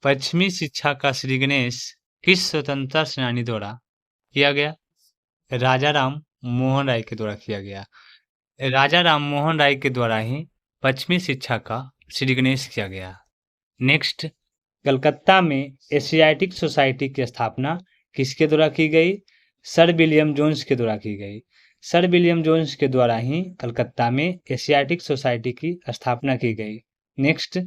पश्चिमी शिक्षा का श्री गणेश किस स्वतंत्रता सेनानी द्वारा किया गया? राजा राम मोहन राय के द्वारा किया गया। राजा राम मोहन राय के द्वारा ही पश्चिमी शिक्षा का श्री गणेश किया गया। नेक्स्ट, कलकत्ता में एशियाटिक सोसाइटी की स्थापना किसके द्वारा की गई? सर विलियम जोन्स के द्वारा की गई। सर विलियम जोन्स के द्वारा ही कलकत्ता में एशियाटिक सोसाइटी की स्थापना की गई। नेक्स्ट,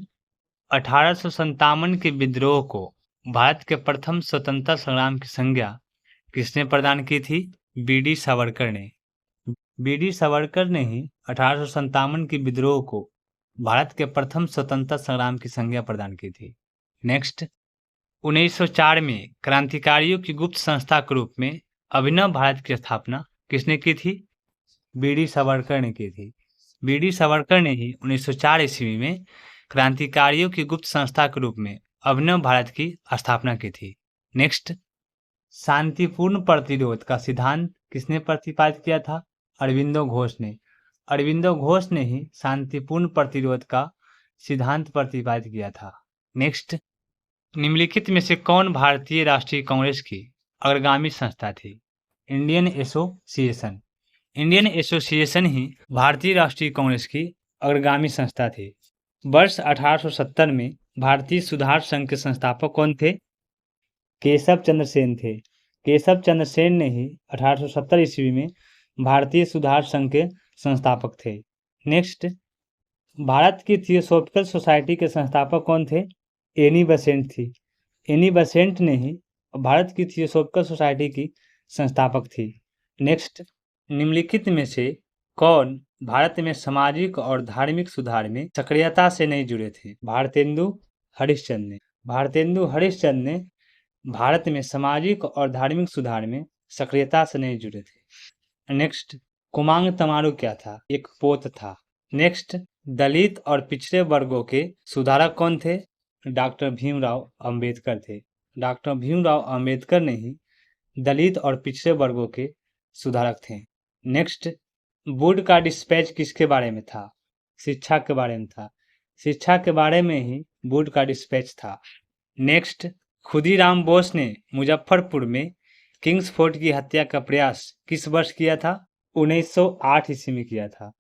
1857 के विद्रोह को भारत के प्रथम स्वतंत्रता संग्राम की संज्ञा किसने प्रदान की थी? बी.डी. सावरकर ने। बी.डी. सावरकर ने ही 1857 के विद्रोह को भारत के प्रथम स्वतंत्रता संग्राम की संज्ञा प्रदान की थी। नेक्स्ट, 1904 में क्रांतिकारियों की गुप्त संस्था के रूप में अभिनव भारत की स्थापना किसने की थी? बी.डी. सावरकर ने की थी। बी.डी. सावरकर ने ही 1904 ईस्वी में क्रांतिकारियों की गुप्त संस्था के रूप में अभिनव भारत की स्थापना की थी। नेक्स्ट, शांतिपूर्ण प्रतिरोध का सिद्धांत किसने प्रतिपादित किया था? अरविंदो घोष ने। अरविंदो घोष ने ही शांतिपूर्ण प्रतिरोध का सिद्धांत प्रतिपादित किया था। नेक्स्ट, निम्नलिखित में से कौन भारतीय राष्ट्रीय कांग्रेस की अग्रगामी संस्था थी? Indian association. इंडियन एसोसिएशन ही भारतीय राष्ट्रीय कांग्रेस की अग्रगामी संस्था थी। वर्ष 1870 में भारतीय सुधार संघ के संस्थापक कौन थे? केशव चंद्र सेन थे। केशव चंद्र सेन ने ही 1870 ईस्वी में भारतीय सुधार संघ के संस्थापक थे। नेक्स्ट, भारत की थियोसॉफिकल सोसाइटी के संस्थापक कौन थे? एनी बेसेंट थी। एनी बेसेंट ने ही भारत की थियोसॉफिकल सोसाइटी की संस्थापक थी। नेक्स्ट, निम्नलिखित में से कौन भारत में सामाजिक और धार्मिक सुधार में सक्रियता से नहीं जुड़े थे? भारतेंदु हरिश्चंद्र ने। भारतेंदु हरिश्चंद्र ने भारत में सामाजिक और धार्मिक सुधार में सक्रियता से नहीं जुड़े थे। नेक्स्ट, कुमांग तमारू क्या था? एक पोत था। नेक्स्ट, दलित और पिछड़े वर्गों के सुधारक कौन थे? डॉक्टर भीमराव अंबेडकर थे। डॉक्टर भीमराव अंबेडकर ने ही दलित और पिछड़े वर्गों के सुधारक थे। नेक्स्ट, वुड का डिस्पैच किसके बारे में था? शिक्षा के बारे में था। शिक्षा के बारे में ही वुड का डिस्पैच था। नेक्स्ट, खुदीराम बोस ने मुजफ्फरपुर में किंग्स फोर्ट की हत्या का प्रयास किस वर्ष किया था? 1908 ईस्वी में किया था।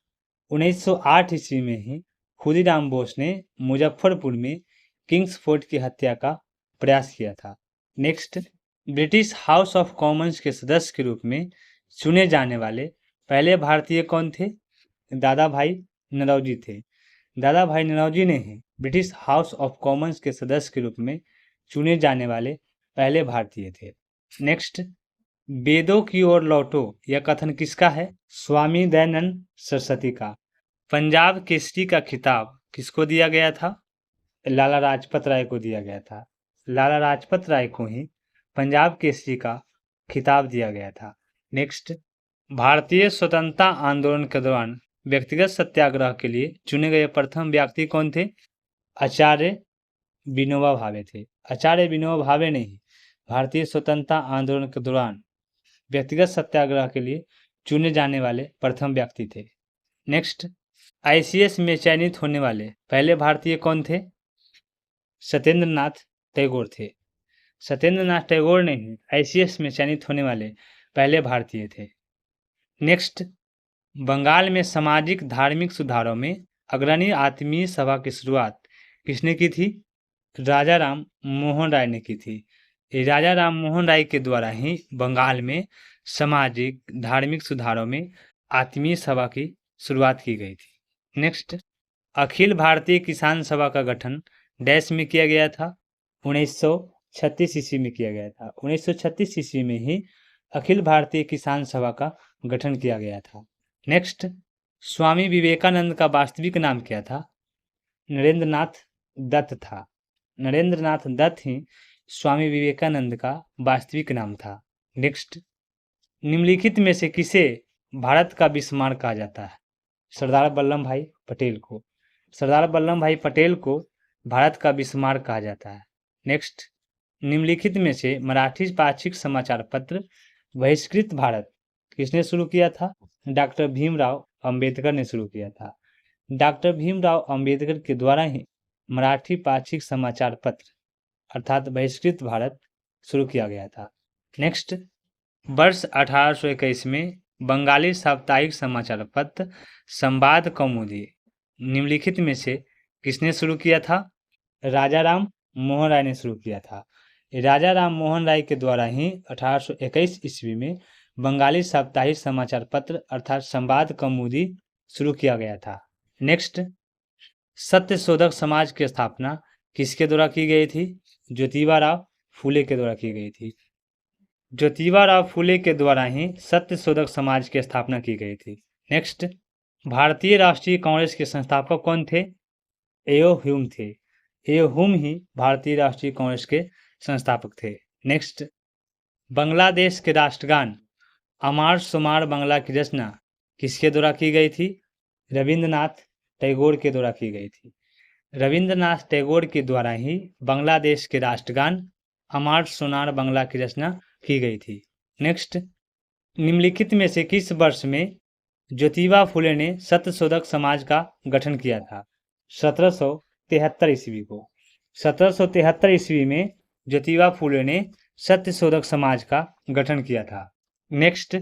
1908 ईस्वी में ही खुदीराम बोस ने मुजफ्फरपुर में किंग्स फोर्ट की हत्या का प्रयास किया था। Next, British house of Commons के सदस्य के रूप में चुने जाने वाले पहले भारतीय कौन थे? दादा भाई नौरोजी थे। दादा भाई नौरोजी ने ही ब्रिटिश हाउस ऑफ कॉमन्स के सदस्य के रूप में चुने जाने वाले पहले भारतीय थे। नेक्स्ट, वेदों की ओर लौटो यह कथन किसका है? स्वामी दयानंद सरस्वती का। पंजाब केसरी का खिताब किसको दिया गया था? लाला लाजपत राय को दिया गया था। लाला लाजपत राय को ही पंजाब केसरी का खिताब दिया गया था। नेक्स्ट, भारतीय स्वतंत्रता आंदोलन के दौरान व्यक्तिगत सत्याग्रह के लिए चुने गए प्रथम व्यक्ति कौन थे? आचार्य विनोबा भावे थे। आचार्य विनोबा भावे ने ही भारतीय स्वतंत्रता आंदोलन के दौरान व्यक्तिगत सत्याग्रह के लिए चुने जाने वाले प्रथम व्यक्ति थे। नेक्स्ट, आईसीएस में चयनित होने वाले पहले भारतीय कौन थे? सत्येंद्रनाथ टैगोर थे। सत्येंद्रनाथ टैगोर ने ही आईसीएस में चयनित होने वाले पहले भारतीय थे। नेक्स्ट, बंगाल में सामाजिक धार्मिक सुधारों में अग्रणी आत्मीय सभा की शुरुआत किसने की थी? राजा राम मोहन राय ने की थी। राजा राम मोहन राय के द्वारा ही बंगाल में सामाजिक धार्मिक सुधारों में आत्मीय सभा की शुरुआत की गई थी। नेक्स्ट, अखिल भारतीय किसान सभा का गठन डैश में किया गया था? 1936 ईस्वी में किया गया था। 1936 ईस्वी में ही अखिल भारतीय किसान सभा का गठन किया गया था। नेक्स्ट, स्वामी विवेकानंद का वास्तविक नाम क्या था? नरेंद्रनाथ दत्त था। नरेंद्रनाथ दत्त ही स्वामी विवेकानंद का वास्तविक नाम था। नेक्स्ट, निम्नलिखित में से किसे भारत का बिस्मार्क कहा जाता है? सरदार वल्लभ भाई पटेल को। सरदार वल्लभ भाई पटेल को भारत का बिस्मार्क कहा जाता है। नेक्स्ट, निम्नलिखित में से मराठी पाक्षिक समाचार पत्र बहिष्कृत भारत किसने शुरू किया था? डॉक्टर भीमराव अंबेडकर ने शुरू किया था। डॉक्टर भीमराव अंबेडकर के द्वारा ही मराठी पाक्षिक समाचार पत्र अर्थात बहिष्कृत भारत शुरू किया गया था। नेक्स्ट, वर्ष 1821 में बंगाली साप्ताहिक समाचार पत्र संवाद कौमुदी निम्नलिखित में से किसने शुरू किया था? राजा राम मोहन राय ने शुरू किया था। राजा राम मोहन राय के द्वारा ही 1821 ईस्वी में बंगाली साप्ताहिक समाचार पत्र अर्थात संवाद कौमुदी शुरू किया गया था। नेक्स्ट, सत्यशोधक समाज की स्थापना किसके द्वारा की गई थी? ज्योतिबा राव फूले के द्वारा की गई थी। ज्योतिबा राव फूले के द्वारा ही सत्यशोधक समाज की स्थापना की गई थी। नेक्स्ट, भारतीय राष्ट्रीय कांग्रेस के संस्थापक कौन थे? एओ ह्यूम थे। एओ ह्यूम ही भारतीय राष्ट्रीय कांग्रेस के संस्थापक थे। नेक्स्ट, बांग्लादेश के राष्ट्रगान अमार सुमार बांग्ला की रचना किसके द्वारा की गई थी? रविंद्रनाथ टैगोर के द्वारा की गई थी। रविंद्रनाथ टैगोर के द्वारा ही बांग्लादेश के राष्ट्रगान अमार सुनार बांग्ला की रचना की गई थी। नेक्स्ट, निम्नलिखित में से किस वर्ष में ज्योतिबा फूले ने सत्यशोधक समाज का गठन किया था? 1773 ईस्वी को। 1773 ईस्वी में ज्योतिबा फूले ने सत्यशोधक समाज का गठन किया था। नेक्स्ट,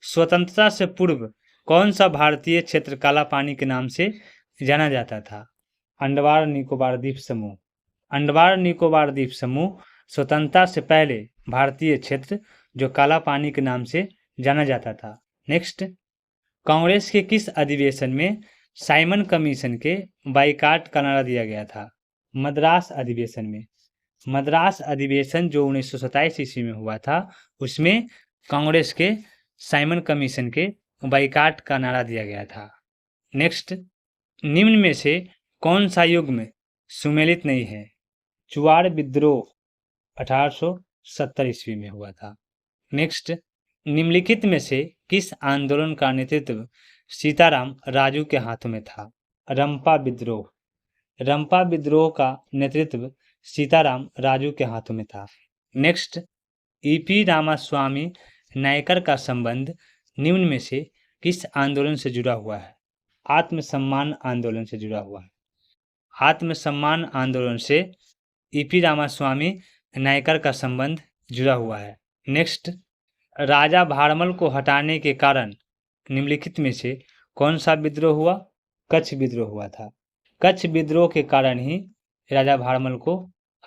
स्वतंत्रता से पूर्व कौन सा भारतीय क्षेत्र काला पानी के नाम से जाना जाता था? अंडमान निकोबार द्वीप समूह। अंडमान निकोबार द्वीप समूह स्वतंत्रता से पहले भारतीय क्षेत्र जो काला पानी के नाम से जाना जाता था। नेक्स्ट, कांग्रेस के किस अधिवेशन में साइमन कमीशन के बाइकाट का नारा दिया गया था? मद्रास अधिवेशन में। मद्रास अधिवेशन जो 1927 ईस्वी में हुआ था उसमें कांग्रेस के साइमन कमीशन के बाइकाट का नारा दिया गया था। नेक्स्ट, निम्न में से कौन सा युग्म सुमेलित नहीं है? चुआड़ विद्रोह 1870 ईस्वी में हुआ था। नेक्स्ट, निम्नलिखित में से किस आंदोलन का नेतृत्व सीताराम राजू के हाथों में था? रंपा विद्रोह। रंपा विद्रोह का नेतृत्व सीताराम राजू के हाथों में था। नेक्स्ट, ईपी रामास्वामी नायकर का संबंध निम्न में से किस आंदोलन से जुड़ा हुआ है? आत्मसम्मान आंदोलन से जुड़ा हुआ है। आत्मसम्मान आंदोलन से ईपी रामास्वामी नायकर का संबंध जुड़ा हुआ है। नेक्स्ट, राजा भारमल को हटाने के कारण निम्नलिखित में से कौन सा विद्रोह हुआ? कच्छ विद्रोह हुआ था। कच्छ विद्रोह के कारण ही राजा भारमल को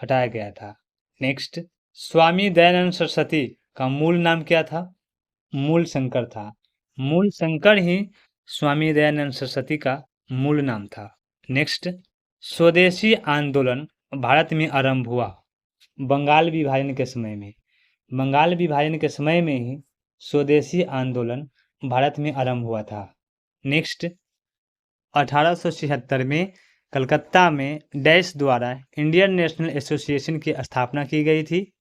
हटाया गया था। नेक्स्ट, स्वामी दयानंद सरस्वती का मूल नाम क्या था? मूल शंकर था। मूल शंकर ही स्वामी दयानंद सरस्वती का मूल नाम था। नेक्स्ट, स्वदेशी आंदोलन भारत में आरंभ हुआ बंगाल विभाजन के समय में। बंगाल विभाजन के समय में ही स्वदेशी आंदोलन भारत में आरंभ हुआ था। नेक्स्ट, 1876 में कलकत्ता में डैश द्वारा इंडियन नेशनल एसोसिएशन की स्थापना की गई थी।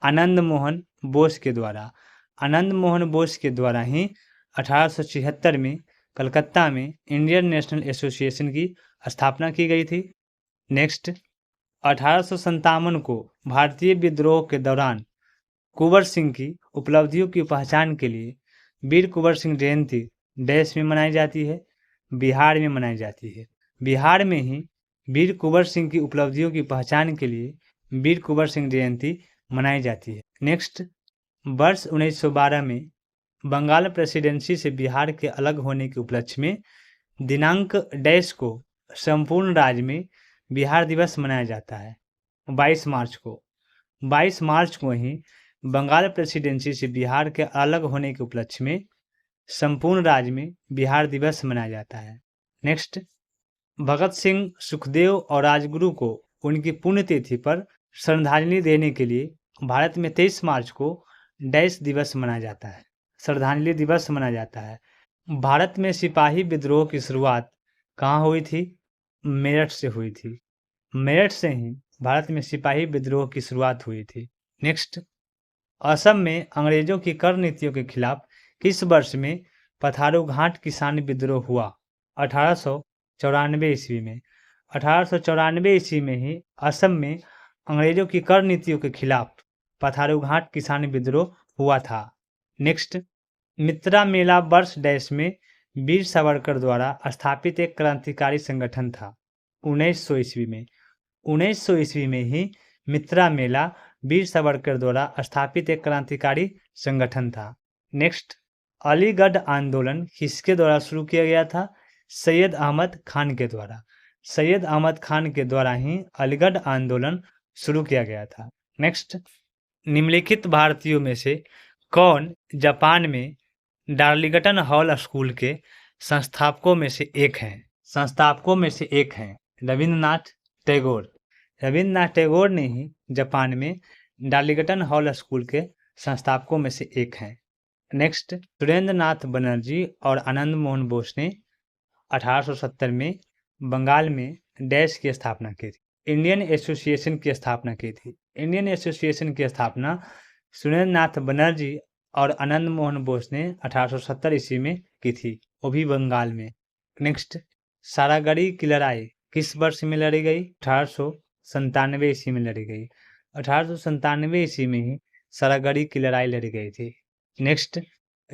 आनंद मोहन बोस के द्वारा। आनंद मोहन बोस के द्वारा ही 1876 में कलकत्ता में इंडियन नेशनल एसोसिएशन की स्थापना की गई थी। नेक्स्ट, 1857 को भारतीय विद्रोह के दौरान कुंवर सिंह की उपलब्धियों की पहचान के लिए वीर कुंवर सिंह जयंती डैश में मनाई जाती है? बिहार में मनाई जाती है। बिहार में ही वीर कुंवर सिंह की उपलब्धियों की पहचान के लिए वीर कुंवर सिंह जयंती मनाई जाती है। नेक्स्ट, वर्ष 1912 में बंगाल प्रेसिडेंसी से बिहार के अलग होने के उपलक्ष्य में दिनांक डैश को संपूर्ण राज्य में बिहार दिवस मनाया जाता है 22 मार्च को। 22 मार्च को ही बंगाल प्रेसिडेंसी से बिहार के अलग होने के उपलक्ष्य में संपूर्ण राज्य में बिहार दिवस मनाया जाता है। नेक्स्ट, भगत सिंह, सुखदेव और राजगुरु को उनकी पुण्यतिथि पर श्रद्धांजलि देने के लिए भारत में 23 मार्च को डैश दिवस मनाया जाता है, श्रद्धांजलि दिवस मनाया जाता है। भारत में सिपाही विद्रोह की शुरुआत कहाँ हुई थी? मेरठ से हुई थी। मेरठ से ही भारत में सिपाही विद्रोह की शुरुआत हुई थी। नेक्स्ट, असम में अंग्रेजों की कर नीतियों के खिलाफ किस वर्ष में पथारू घाट किसान विद्रोह हुआ? 1894 ईस्वी में। 1894 ईस्वी में ही असम में अंग्रेजों की कर नीतियों के खिलाफ पथारू घाट किसान विद्रोह हुआ था। नेक्स्ट, मित्रा मेला वर्ष डैश में वीर सावरकर द्वारा स्थापित एक क्रांतिकारी संगठन था। 1900 ईस्वी में। 1900 ईस्वी में ही मित्रा मेला वीर सावरकर द्वारा स्थापित एक क्रांतिकारी संगठन था। नेक्स्ट, अलीगढ़ आंदोलन किसके द्वारा शुरू किया गया था? सैयद अहमद खान के द्वारा। सैयद अहमद खान के द्वारा ही अलीगढ़ आंदोलन शुरू किया गया था। नेक्स्ट, निम्नलिखित भारतीयों में से कौन जापान में डार्लिंगटन हॉल स्कूल के संस्थापकों में से एक हैं? संस्थापकों में से एक हैं रविंद्रनाथ टैगोर। रविंद्रनाथ टैगोर ने ही जापान में डार्लिंगटन हॉल स्कूल के संस्थापकों में से एक हैं। नेक्स्ट, सुरेंद्र नाथ बनर्जी और आनंद मोहन बोस ने 1870 में बंगाल में डैश की स्थापना की थी। इंडियन एसोसिएशन की स्थापना की थी। इंडियन एसोसिएशन की स्थापना सुरेंद्र नाथ बनर्जी और आनंद मोहन बोस ने 1870 ईस्वी में की थी, वो भी बंगाल में। नेक्स्ट, सारागढ़ी की लड़ाई किस वर्ष में लड़ी गई? 1897 ईस्वी में लड़ी गई। 1897 ईस्वी में ही सारागढ़ी की लड़ाई लड़ी गई थी। नेक्स्ट,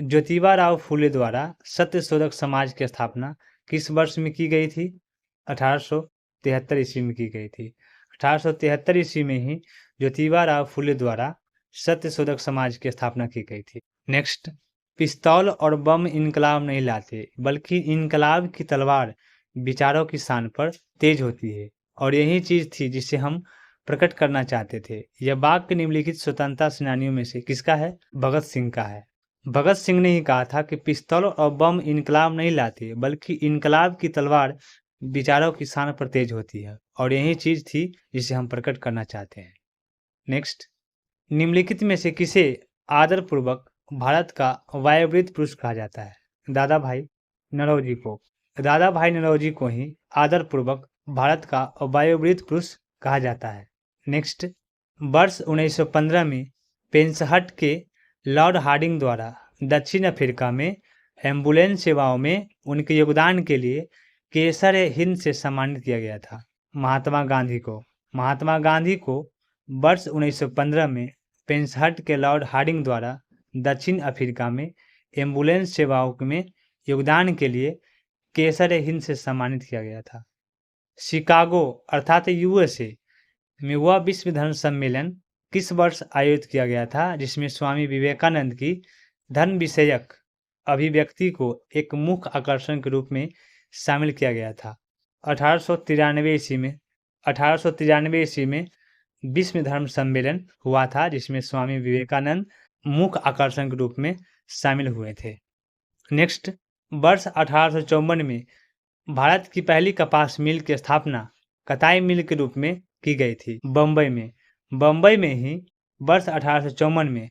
ज्योतिबा राव फूले द्वारा सत्यशोधक समाज की स्थापना किस वर्ष में की गई थी? 1873 ईस्वी में की गई थी। 1873 ईस्वी में ही ज्योतिबा राव फूले द्वारा सत्यशोधक समाज की स्थापना की गई थी। नेक्स्ट, पिस्तौल और बम इनकलाब नहीं लाते, बल्कि इनकलाब की तलवार विचारों की शान पर तेज होती है, और यही चीज थी जिसे हम प्रकट करना चाहते थे। यह वाक्य निम्नलिखित स्वतंत्रता सेनानियों में से किसका है? भगत सिंह का है। भगत सिंह ने ही कहा था कि पिस्तौल और बम इनकलाब नहीं लाते, बल्कि इनकलाब की तलवार विचारों की शान पर तेज होती है, और यही चीज थी जिसे हम प्रकट करना चाहते हैं। नेक्स्ट, निम्नलिखित में से किसे आदरपूर्वक भारत का वायुव्रत पुरुष कहा जाता है? दादा भाई नौरोजी को। दादा भाई नौरोजी को ही आदरपूर्वक भारत का वायुव्रत पुरुष कहा जाता है। नेक्स्ट, वर्ष 1915 में पेंसहट के लॉर्ड हार्डिंग द्वारा दक्षिण अफ्रीका में एम्बुलेंस सेवाओं में उनके योगदान के लिए केसर हिंद से सम्मानित किया गया था। महात्मा गांधी को वर्ष 1915 में पेंसहट के लॉर्ड हार्डिंग द्वारा दक्षिण अफ्रीका में एम्बुलेंस सेवाओं में योगदान के लिए केसर हिंद से सम्मानित किया गया था। शिकागो अर्थात यूएसए में हुआ विश्व धर्म सम्मेलन किस वर्ष आयोजित किया गया था, जिसमें स्वामी विवेकानंद की धर्म विषयक अभिव्यक्ति को एक मुख्य आकर्षण के रूप में शामिल किया गया था? 1893 ईस्वी में। 1893 ईस्वी में विश्व धर्म सम्मेलन हुआ था, जिसमें स्वामी विवेकानंद मुख्य आकर्षण के रूप में शामिल हुए थे। नेक्स्ट, वर्ष 1854 में भारत की पहली कपास मिल की स्थापना कताई मिल के रूप में की गई थी बम्बई में। बम्बई में ही वर्ष 1854 में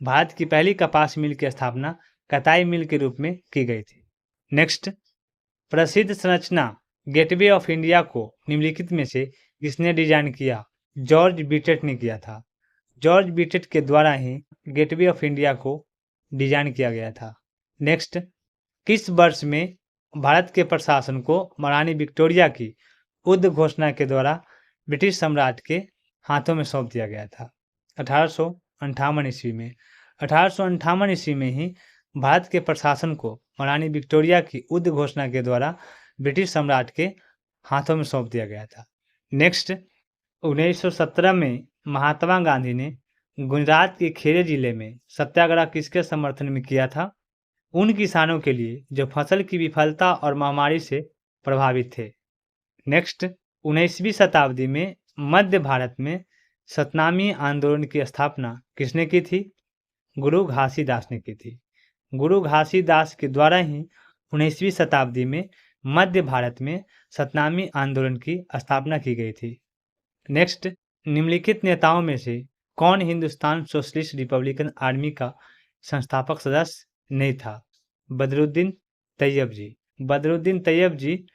भारत की पहली कपास मिल की स्थापना कताई मिल के रूप में की गई थी। नेक्स्ट, प्रसिद्ध संरचना गेटवे ऑफ इंडिया को निम्नलिखित में से किसने डिजाइन किया? जॉर्ज बीटेट ने किया था। जॉर्ज बीटेट के द्वारा ही गेटवे ऑफ इंडिया को डिजाइन किया गया था। नेक्स्ट, किस वर्ष में भारत के प्रशासन को महारानी विक्टोरिया की उद्घोषणा के द्वारा ब्रिटिश सम्राट के हाथों में सौंप दिया गया था? 1858 ईस्वी में। 1858 ईस्वी में ही भारत के प्रशासन को महारानी विक्टोरिया की उद्घोषणा के द्वारा ब्रिटिश सम्राट के हाथों में सौंप दिया गया था। नेक्स्ट, 1917 में महात्मा गांधी ने गुजरात के खेड़े जिले में सत्याग्रह किसके समर्थन में किया था? उन किसानों के लिए जो फसल की विफलता और महामारी से प्रभावित थे। नेक्स्ट, 19वीं शताब्दी में मध्य भारत में सतनामी आंदोलन की स्थापना किसने की थी? गुरु घासीदास ने की थी। गुरु घासीदास के द्वारा ही 19वीं शताब्दी में मध्य भारत में सतनामी आंदोलन की स्थापना की गई थी। नेक्स्ट, निम्नलिखित नेताओं में से कौन हिंदुस्तान सोशलिस्ट रिपब्लिकन आर्मी का संस्थापक सदस्य नहीं था? बदरुद्दीन तैयब जी। बदरुद्दीन तैयब जी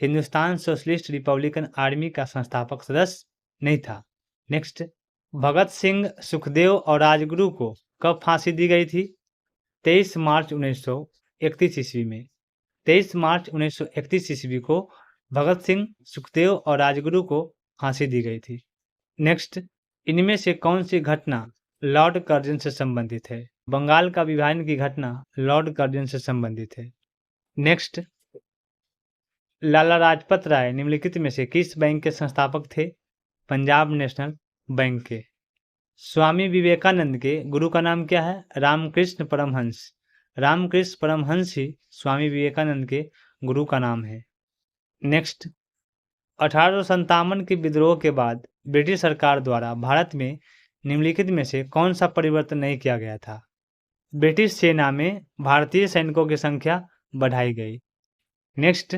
हिंदुस्तान सोशलिस्ट रिपब्लिकन आर्मी का संस्थापक सदस्य नहीं था। नेक्स्ट, भगत सिंह, सुखदेव और राजगुरु को कब फांसी दी गई थी? 23 मार्च 1931 ईस्वी में। 23 मार्च 1931 ईस्वी को भगत सिंह, सुखदेव और राजगुरु को फांसी दी गई थी। नेक्स्ट, इनमें से कौन सी घटना लॉर्ड कर्जन से संबंधित है? बंगाल का विभाजन की घटना लॉर्ड कर्जन से संबंधित है। नेक्स्ट, लाला लाजपत राय निम्नलिखित में से किस बैंक के संस्थापक थे? पंजाब नेशनल बैंक के। स्वामी विवेकानंद के गुरु का नाम क्या है? रामकृष्ण परमहंस। रामकृष्ण परमहंस ही स्वामी विवेकानंद के गुरु का नाम है। नेक्स्ट, 1857 के विद्रोह के बाद ब्रिटिश सरकार द्वारा भारत में निम्नलिखित में से कौन सा परिवर्तन नहीं किया गया था? ब्रिटिश सेना में भारतीय सैनिकों की संख्या बढ़ाई गई। नेक्स्ट,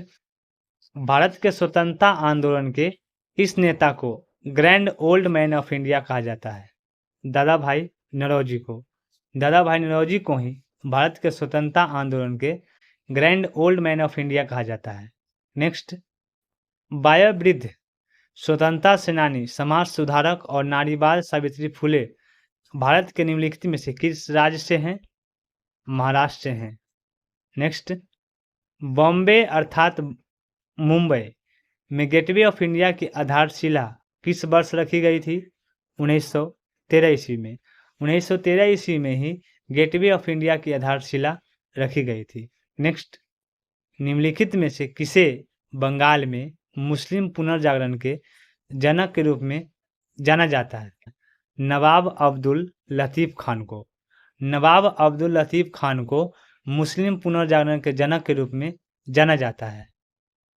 भारत के स्वतंत्रता आंदोलन के इस नेता को grand old man of India कहा जाता है? दादा भाई नौरोजी को। दादा भाई नौरोजी को ही भारत के स्वतंत्रता आंदोलन के grand old man of India कहा जाता है। नेक्स्ट, बायावृद्ध स्वतंत्रता सेनानी, समाज सुधारक और नारीवाद सावित्री फुले भारत के निम्नलिखित में से किस राज्य से हैं? महाराष्ट्र से हैं। नेक्स्ट, बॉम्बे अर्थात मुंबई में गेटवे ऑफ इंडिया की आधारशिला किस वर्ष रखी गई थी? 1913 ईस्वी में। 1913 ईस्वी में ही गेटवे ऑफ इंडिया की आधारशिला रखी गई थी। नेक्स्ट, निम्नलिखित में से किसे बंगाल में मुस्लिम पुनर्जागरण के जनक के रूप में जाना जाता है? नवाब अब्दुल लतीफ़ खान को। नवाब अब्दुल लतीफ़ खान को मुस्लिम पुनर्जागरण के जनक के रूप में जाना जाता है।